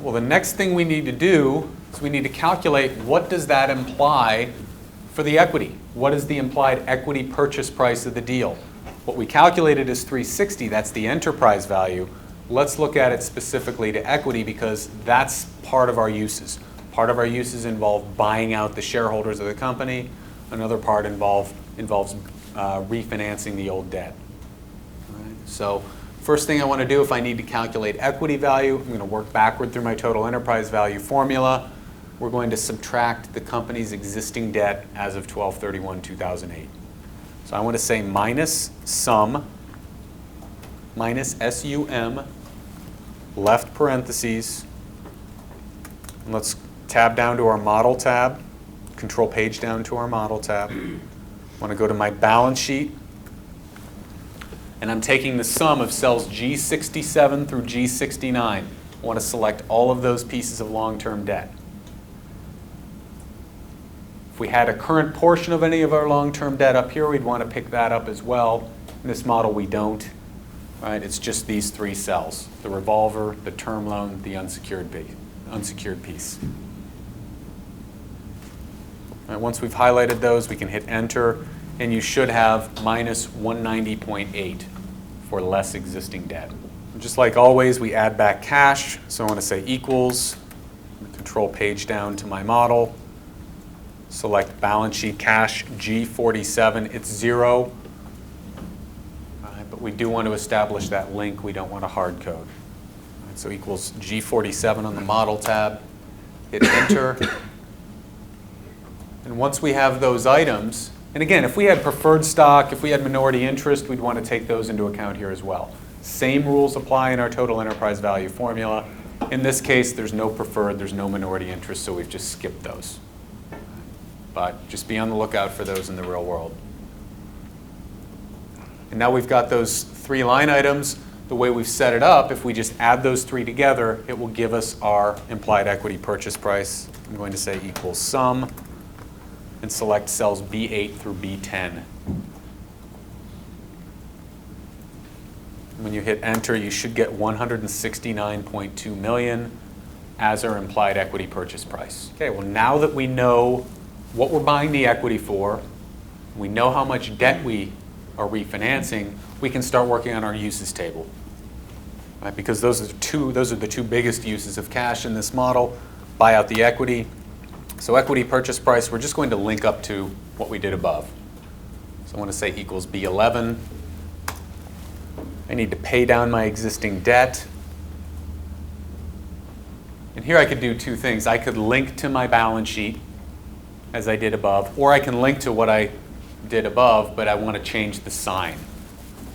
Well, the next thing we need to do is we need to calculate what does that imply for the equity. What is the implied equity purchase price of the deal? What we calculated is 360, that's the enterprise value. Let's look at it specifically to equity because that's part of our uses. Part of our uses involve buying out the shareholders of the company. Another part involves refinancing the old debt. All right. So first thing I want to do, if I need to calculate equity value, I'm going to work backward through my total enterprise value formula. We're going to subtract the company's existing debt as of 12/31/2008. So I want to say minus sum, minus SUM, left parentheses. And let's tab down to our model tab, control page down to our model tab. I want to go to my balance sheet. And I'm taking the sum of cells G67 through G69. I want to select all of those pieces of long-term debt. If we had a current portion of any of our long-term debt up here, we'd want to pick that up as well. In this model, we don't. Right? It's just these three cells, the revolver, the term loan, the unsecured piece. Right, once we've highlighted those, we can hit enter, and you should have minus 190.8 for less existing debt. And just like always, we add back cash, so I want to say equals, control page down to my model, select balance sheet cash G47, it's 0. But we do want to establish that link. We don't want a hard code. Right, so equals G47 on the model tab. Hit enter. And once we have those items, and again, if we had preferred stock, if we had minority interest, we'd want to take those into account here as well. Same rules apply in our total enterprise value formula. In this case, there's no preferred, there's no minority interest, so we've just skipped those. But just be on the lookout for those in the real world. And now we've got those three line items. The way we've set it up, if we just add those three together, it will give us our implied equity purchase price. I'm going to say equals sum and select cells B8 through B10. When you hit enter, you should get 169.2 million as our implied equity purchase price. Okay, well now that we know what we're buying the equity for, we know how much debt we are refinancing, we can start working on our uses table. Right? Because those are the two biggest uses of cash in this model. Buy out the equity. So equity purchase price, we're just going to link up to what we did above. So I want to say equals B11. I need to pay down my existing debt. And here I could do two things. I could link to my balance sheet as I did above, or I can link to what I did above, but I want to change the sign.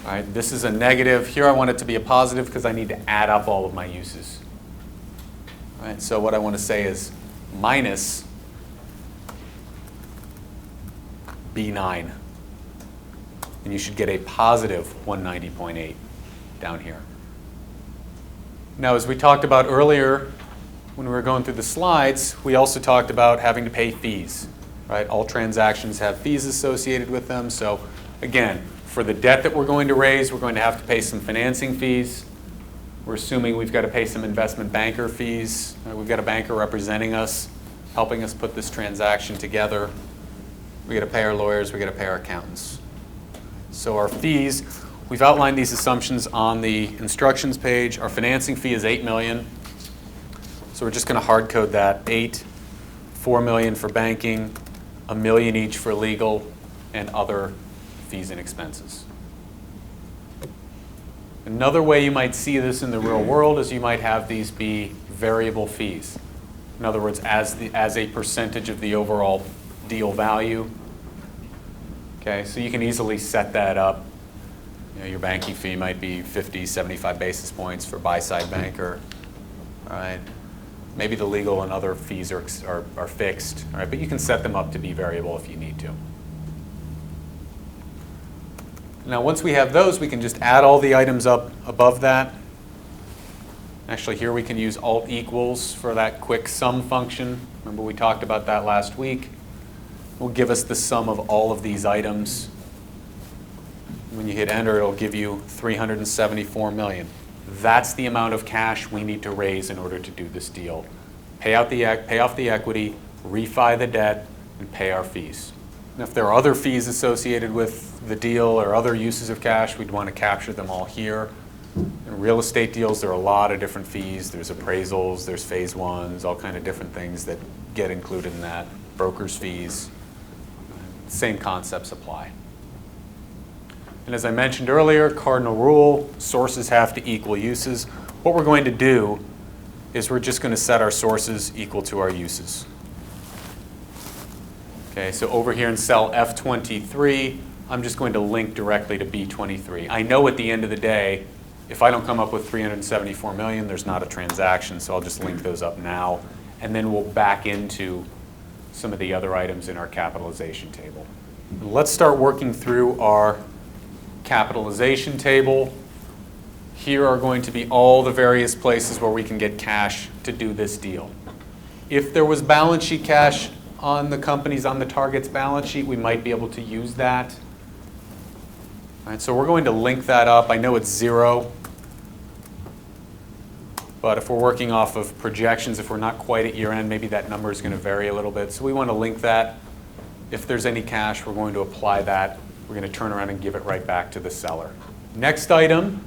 All right, this is a negative. Here I want it to be a positive because I need to add up all of my uses. All right, so what I want to say is minus B9. And you should get a positive 190.8 down here. Now, as we talked about earlier when we were going through the slides, we also talked about having to pay fees. Right? All transactions have fees associated with them. So again, for the debt that we're going to raise, we're going to have to pay some financing fees. We're assuming we've got to pay some investment banker fees. We've got a banker representing us, helping us put this transaction together. We've got to pay our lawyers. We've got to pay our accountants. So our fees, we've outlined these assumptions on the instructions page. Our financing fee is $8 million. So we're just going to hard code that. 8, $4 million for banking, $1 million each for legal, and other fees and expenses. Another way you might see this in the real world is you might have these be variable fees. In other words, as a percentage of the overall deal value. Okay, so you can easily set that up. You know, your banking fee might be 50, 75 basis points for buy-side banker. All right. Maybe the legal and other fees are fixed, all right, but you can set them up to be variable if you need to. Now, once we have those, we can just add all the items up above that. Actually, here we can use alt equals for that quick sum function. Remember we talked about that last week. It will give us the sum of all of these items. When you hit enter, it'll give you 374 million. That's the amount of cash we need to raise in order to do this deal. Pay off the equity, refi the debt, and pay our fees. And if there are other fees associated with the deal or other uses of cash, we'd want to capture them all here. In real estate deals, there are a lot of different fees. There's appraisals, there's phase ones, all kind of different things that get included in that. Broker's fees, same concepts apply. And as I mentioned earlier, cardinal rule, sources have to equal uses. What we're going to do is we're just going to set our sources equal to our uses. Okay, so over here in cell F23, I'm just going to link directly to B23. I know at the end of the day, if I don't come up with 374 million, there's not a transaction, so I'll just link those up now, and then we'll back into some of the other items in our capitalization table. Let's start working through our capitalization table. Here are going to be all the various places where we can get cash to do this deal. If there was balance sheet cash on the company's, on the target's balance sheet, we might be able to use that. All right, so we're going to link that up. I know it's 0, but if we're working off of projections, if we're not quite at year end, maybe that number is going to vary a little bit. So we want to link that. If there's any cash, we're going to apply that. We're going to turn around and give it right back to the seller. Next item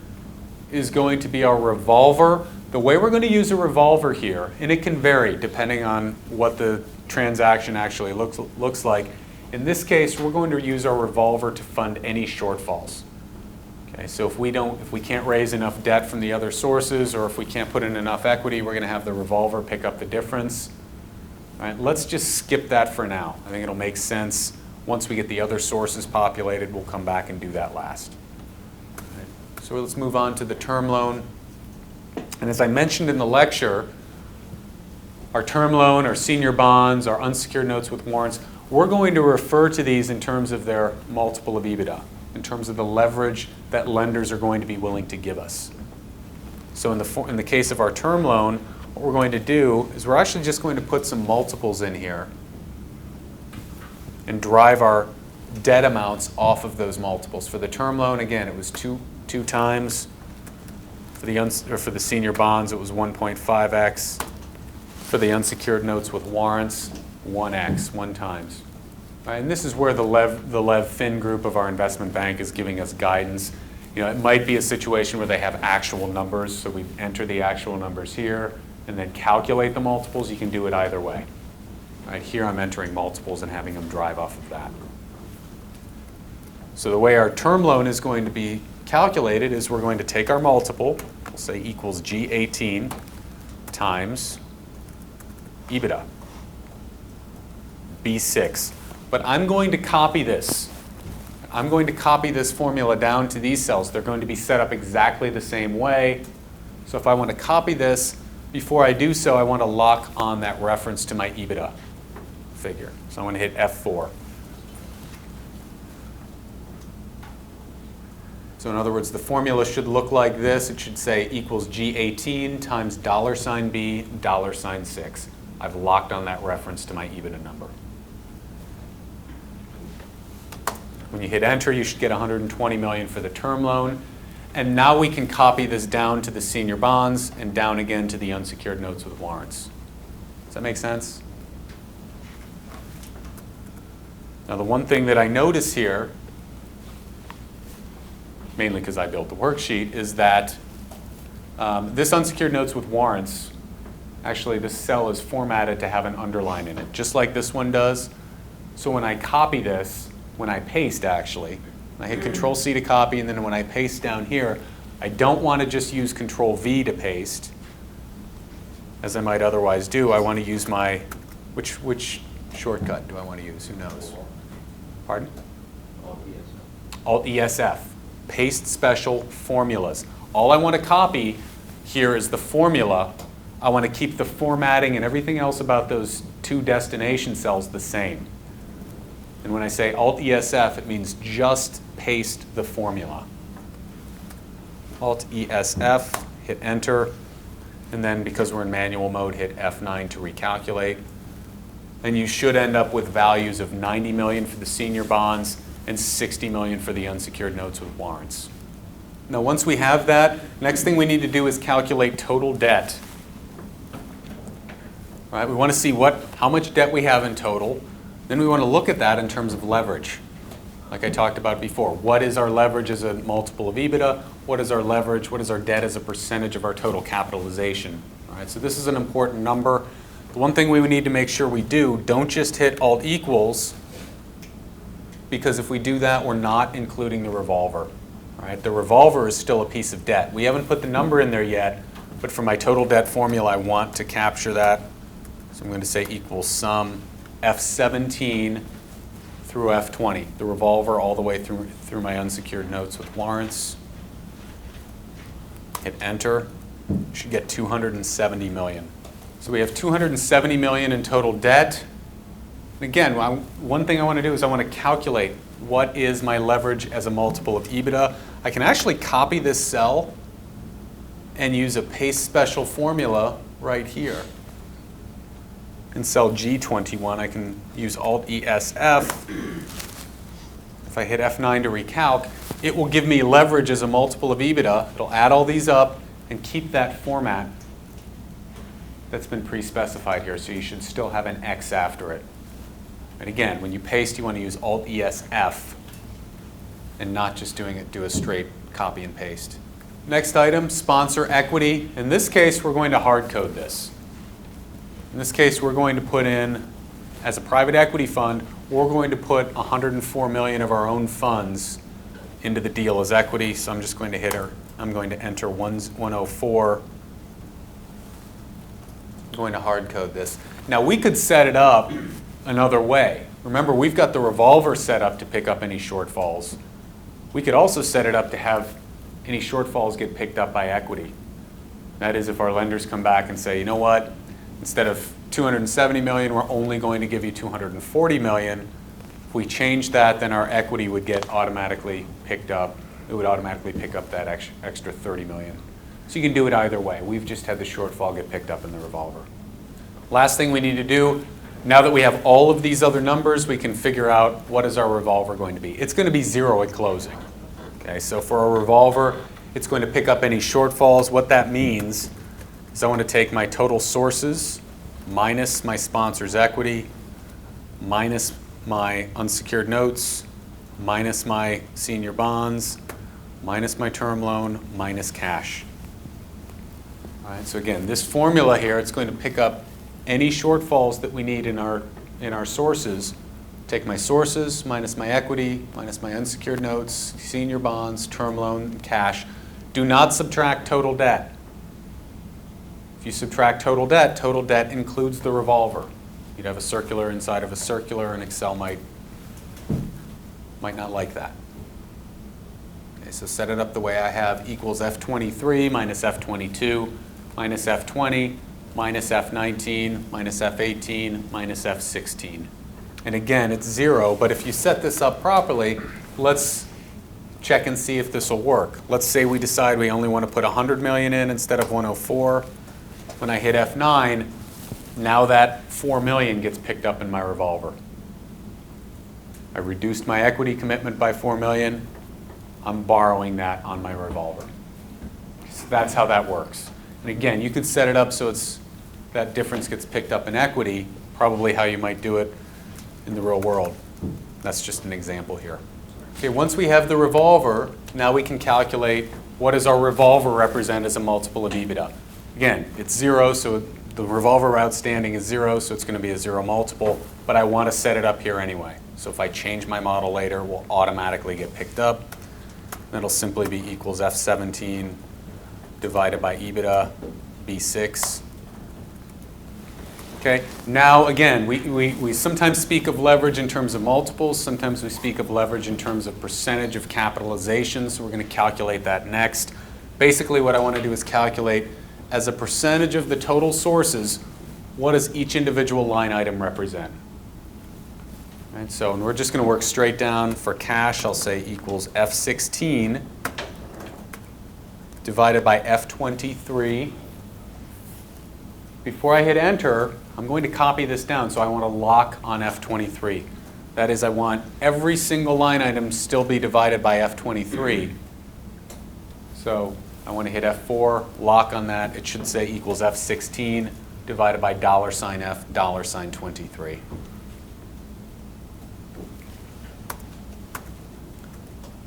is going to be our revolver. The way we're going to use a revolver here, and it can vary depending on what the transaction actually looks like. In this case, we're going to use our revolver to fund any shortfalls. Okay, so if we can't raise enough debt from the other sources, or if we can't put in enough equity, we're going to have the revolver pick up the difference. All right, let's just skip that for now. I think it'll make sense. Once we get the other sources populated, we'll come back and do that last. All right, so let's move on to the term loan. And as I mentioned in the lecture, our term loan, our senior bonds, our unsecured notes with warrants, we're going to refer to these in terms of their multiple of EBITDA, in terms of the leverage that lenders are going to be willing to give us. So in the case of our term loan, what we're going to do is we're actually just going to put some multiples in here and drive our debt amounts off of those multiples. For the term loan, again, it was two times. For the senior bonds, it was 1.5x. For the unsecured notes with warrants, 1x, 1 times. Right, and this is where the Lev Fin group of our investment bank is giving us guidance. You know, it might be a situation where they have actual numbers, so we enter the actual numbers here and then calculate the multiples. You can do it either way. Right, here I'm entering multiples and having them drive off of that. So the way our term loan is going to be calculated is we're going to take our multiple, we'll say equals G18 times EBITDA, B6. But I'm going to copy this. I'm going to copy this formula down to these cells. They're going to be set up exactly the same way. So if I want to copy this, before I do so, I want to lock on that reference to my EBITDA figure. So I'm going to hit F4. So in other words, the formula should look like this. It should say equals G18 times $B, $6. I've locked on that reference to my EBITDA number. When you hit enter, you should get 120 million for the term loan. And now we can copy this down to the senior bonds and down again to the unsecured notes with warrants. Does that make sense? Now the one thing that I notice here, mainly because I built the worksheet, is that this unsecured notes with warrants, actually this cell is formatted to have an underline in it, just like this one does. So when I copy this, when I paste actually, I hit Control-C to copy, and then when I paste down here, I don't want to just use Control-V to paste, as I might otherwise do. I want to use my, which shortcut do I want to use? Who knows? Pardon? Alt-ESF. Paste special formulas. All I want to copy here is the formula. I want to keep the formatting and everything else about those two destination cells the same. And when I say Alt-ESF, it means just paste the formula. Alt-ESF, hit enter, and then because we're in manual mode, hit F9 to recalculate. And you should end up with values of 90 million for the senior bonds and 60 million for the unsecured notes with warrants. Now, once we have that, next thing we need to do is calculate total debt. All right, we want to see how much debt we have in total. Then we want to look at that in terms of leverage. Like I talked about before, what is our leverage as a multiple of EBITDA? What is our leverage? What is our debt as a percentage of our total capitalization? All right, so this is an important number. The one thing we need to make sure we do, don't just hit Alt equals, because if we do that, we're not including the revolver. Right? The revolver is still a piece of debt. We haven't put the number in there yet, but for my total debt formula, I want to capture that. So I'm going to say equals sum F17 through F20, the revolver all the way through my unsecured notes with Lawrence. Hit enter. Should get 270 million. So we have 270 million in total debt. And again, one thing I want to do is I want to calculate what is my leverage as a multiple of EBITDA. I can actually copy this cell and use a paste special formula right here. In cell G21, I can use Alt ESF. If I hit F9 to recalc, it will give me leverage as a multiple of EBITDA. It'll add all these up and keep that format that's been pre-specified here. So you should still have an X after it. And again, when you paste, you want to use Alt ESF and not just do a straight copy and paste. Next item, sponsor equity. In this case, we're going to hard code this. In this case, we're going to put in, as a private equity fund, we're going to put 104 million of our own funds into the deal as equity. So I'm just going to I'm going to enter 104. I'm going to hard code this. Now we could set it up another way. Remember, we've got the revolver set up to pick up any shortfalls. We could also set it up to have any shortfalls get picked up by equity. That is, if our lenders come back and say, you know what, instead of 270 million, we're only going to give you 240 million. If we change that, then our equity would get automatically picked up. It would automatically pick up that extra 30 million. So you can do it either way. We've just had the shortfall get picked up in the revolver. Last thing we need to do, now that we have all of these other numbers, we can figure out what is our revolver going to be. It's going to be 0 at closing. Okay, so for a revolver, it's going to pick up any shortfalls. What that means is I want to take my total sources minus my sponsor's equity, minus my unsecured notes, minus my senior bonds, minus my term loan, minus cash. All right, so again, this formula here, it's going to pick up any shortfalls that we need in our sources. Take my sources minus my equity, minus my unsecured notes, senior bonds, term loan, cash. Do not subtract total debt. If you subtract total debt includes the revolver. You'd have a circular inside of a circular, and Excel might not like that. Okay, so set it up the way I have, equals F23 minus F22 minus F20 minus F19 minus F18 minus F16. And again, it's 0, but if you set this up properly, let's check and see if this will work. Let's say we decide we only want to put 100 million in instead of 104. When I hit F9, now that 4 million gets picked up in my revolver. I reduced my equity commitment by 4 million. I'm borrowing that on my revolver. So that's how that works. And again, you could set it up so that difference gets picked up in equity, probably how you might do it in the real world. That's just an example here. Okay, once we have the revolver, now we can calculate what does our revolver represent as a multiple of EBITDA. Again, it's 0, so the revolver outstanding is 0, so it's going to be a 0 multiple, but I want to set it up here anyway. So if I change my model later, it will automatically get picked up. It'll simply be equals F17 divided by EBITDA, B6. Okay, now again, we sometimes speak of leverage in terms of multiples, sometimes we speak of leverage in terms of percentage of capitalization, so we're going to calculate that next. Basically what I want to do is calculate as a percentage of the total sources, what does each individual line item represent? Right, so and we're just going to work straight down. For cash, I'll say equals F16 divided by F23. Before I hit enter, I'm going to copy this down, so I want to lock on F23. That is, I want every single line item still be divided by F23. So I want to hit F4, lock on that. It should say equals F16 divided by $F, $23.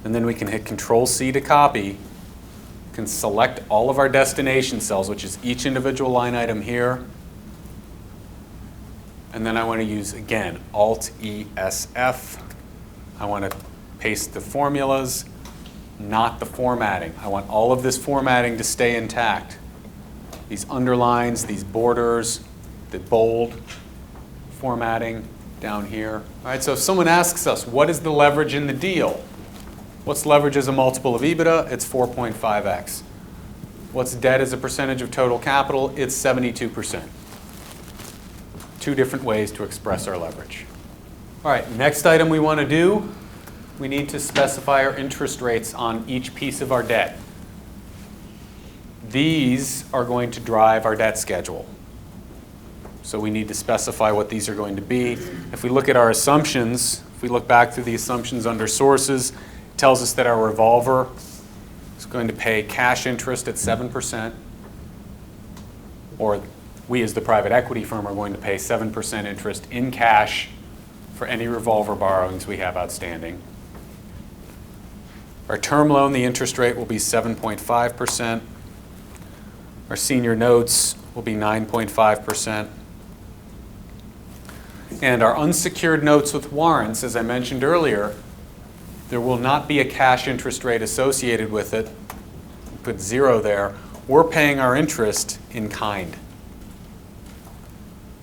And then we can hit Control-C to copy. Can select all of our destination cells, which is each individual line item here. And then I want to use, again, Alt-E-S-F. I want to paste the formulas, not the formatting. I want all of this formatting to stay intact. These underlines, these borders, the bold formatting down here. All right, so if someone asks us, what is the leverage in the deal? What's leverage as a multiple of EBITDA? It's 4.5x. What's debt as a percentage of total capital? It's 72%. Two different ways to express our leverage. All right, next item we want to do, we need to specify our interest rates on each piece of our debt. These are going to drive our debt schedule. So we need to specify what these are going to be. If we look at our assumptions, if we look back through the assumptions under sources, it tells us that our revolver is going to pay cash interest at 7%, or we as the private equity firm are going to pay 7% interest in cash for any revolver borrowings we have outstanding. Our term loan, the interest rate will be 7.5%. Our senior notes will be 9.5%. And our unsecured notes with warrants, as I mentioned earlier, there will not be a cash interest rate associated with it. Put 0 there. We're paying our interest in kind.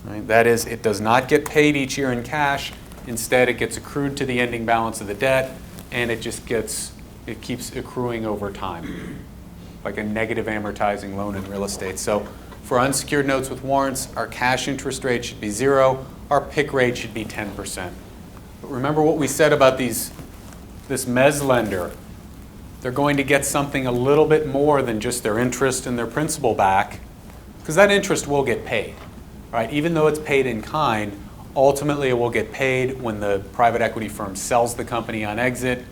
Right? That is, it does not get paid each year in cash. Instead, it gets accrued to the ending balance of the debt, and it keeps accruing over time, like a negative amortizing loan in real estate. So for unsecured notes with warrants, our cash interest rate should be 0. Our PIK rate should be 10%. But remember what we said about this mezz lender. They're going to get something a little bit more than just their interest and their principal back, because that interest will get paid. Right? Even though it's paid in kind, ultimately it will get paid when the private equity firm sells the company on exit,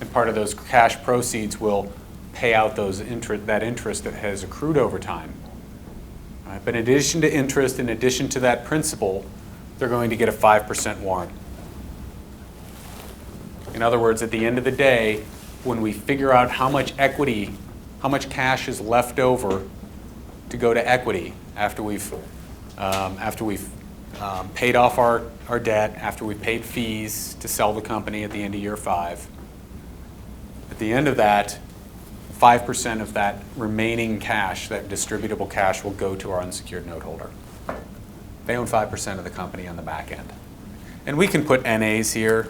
and part of those cash proceeds will pay out that interest that has accrued over time. Right? But in addition to interest, in addition to that principal, they're going to get a 5% warrant. In other words, at the end of the day, when we figure out how much equity, how much cash is left over to go to equity after we've paid off our debt, after we've paid fees to sell the company at the end of year 5, at the end of that, 5% of that remaining cash, that distributable cash, will go to our unsecured note holder. They own 5% of the company on the back end. And we can put NAs here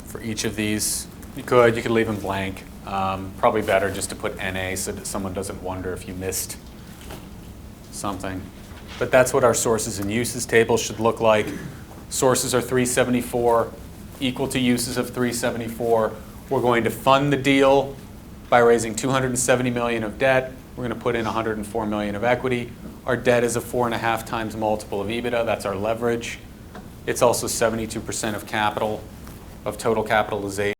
for each of these. You could leave them blank. Probably better just to put NA so that someone doesn't wonder if you missed something. But that's what our sources and uses table should look like. Sources are 374, equal to uses of 374. We're going to fund the deal by raising $270 million of debt. We're going to put in $104 million of equity. Our debt is a 4.5 times multiple of EBITDA. That's our leverage. It's also 72% of capital, of total capitalization.